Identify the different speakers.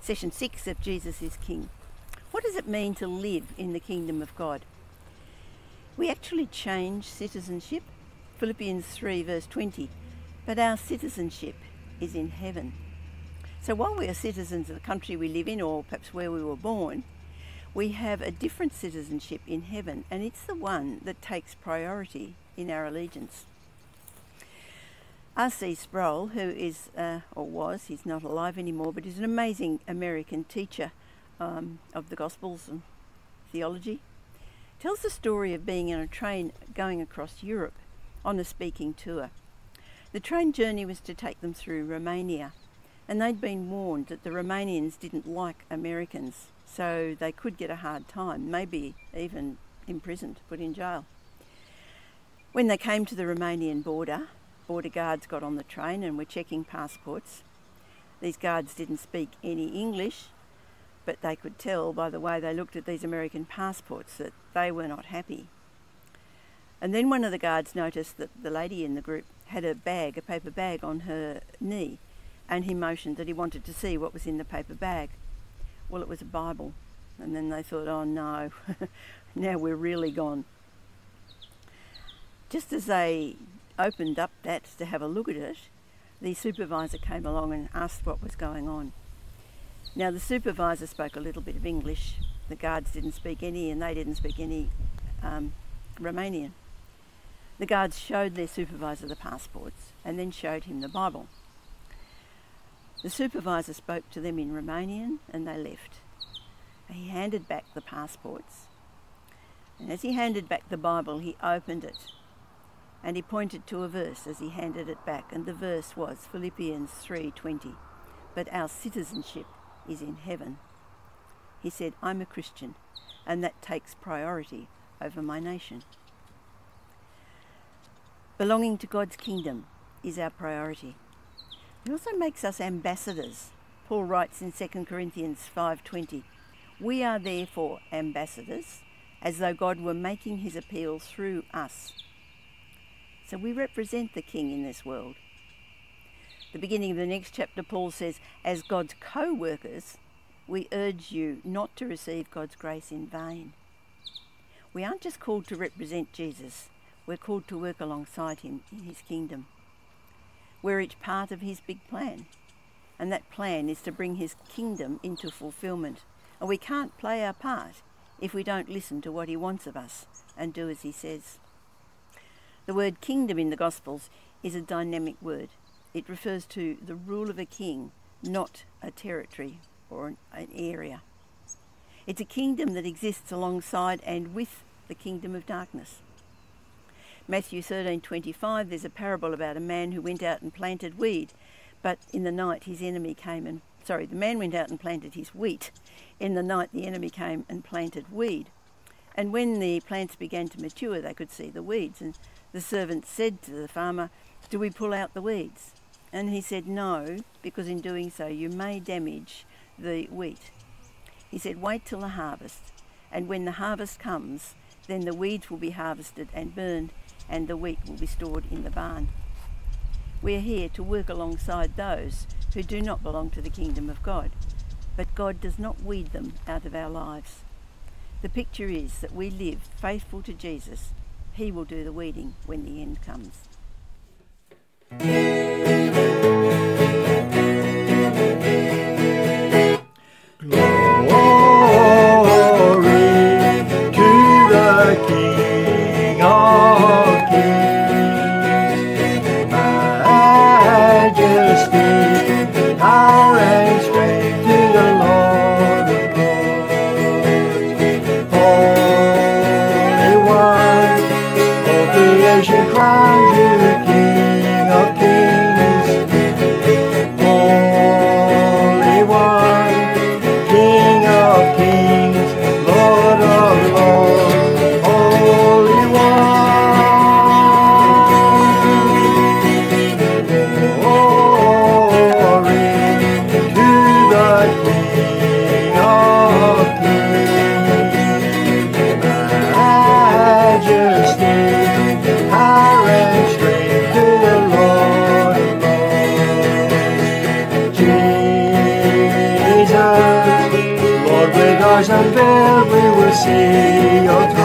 Speaker 1: Session 6 of Jesus is King. What does it mean to live in the kingdom of God? We actually change citizenship. Philippians 3 verse 20. But our citizenship is in heaven. So while we are citizens of the country we live in, or perhaps where we were born, we have a different citizenship in heaven, and it's the one that takes priority in our allegiance. R.C. Sproul, who is, or was, he's not alive anymore, but he's an amazing American teacher of the Gospels and theology, tells the story of being on a train going across Europe on a speaking tour. The train journey was to take them through Romania, and they'd been warned that the Romanians didn't like Americans, so they could get a hard time, maybe even imprisoned, put in jail. When they came to the Romanian border guards got on the train and were checking passports. These guards didn't speak any English, but they could tell by the way they looked at these American passports that they were not happy. And then one of the guards noticed that the lady in the group had a paper bag on her knee, and he motioned that he wanted to see what was in the paper bag. Well, it was a Bible. And then they thought, oh no, now we're really gone. Just as they opened up that to have a look at it, the supervisor came along and asked what was going on. Now the supervisor spoke a little bit of English. The guards didn't speak any, and they didn't speak any Romanian. The guards showed their supervisor the passports and then showed him the Bible. The supervisor spoke to them in Romanian and they left. He handed back the passports, and as he handed back the Bible, he opened it and he pointed to a verse as he handed it back, and the verse was Philippians 3:20. But our citizenship is in heaven. He said, I'm a Christian, and that takes priority over my nation. Belonging to God's kingdom is our priority. It also makes us ambassadors. Paul writes in 2 Corinthians 5:20, we are therefore ambassadors, as though God were making his appeal through us. So we represent the King in this world. The beginning of the next chapter, Paul says, as God's co-workers, we urge you not to receive God's grace in vain. We aren't just called to represent Jesus, we're called to work alongside him in his kingdom. We're each part of his big plan, and that plan is to bring his kingdom into fulfillment. And we can't play our part if we don't listen to what he wants of us and do as he says. The word kingdom in the Gospels is a dynamic word. It refers to the rule of a king, not a territory or an area. It's a kingdom that exists alongside and with the kingdom of darkness. Matthew 13:25, there's a parable about a man who went out and planted weed, but in the night his enemy came and... the man went out and planted his wheat. In the night the enemy came and planted weed. And when the plants began to mature, they could see the weeds. And the servant said to the farmer, do we pull out the weeds? And he said, no, because in doing so you may damage the wheat. He said, wait till the harvest. And when the harvest comes, then the weeds will be harvested and burned, and the wheat will be stored in the barn. We are here to work alongside those who do not belong to the kingdom of God, but God does not weed them out of our lives. The picture is that we live faithful to Jesus. He will do the weeding when the end comes.
Speaker 2: Crowns you King of Kings. eyes unveiled, we will see your throne.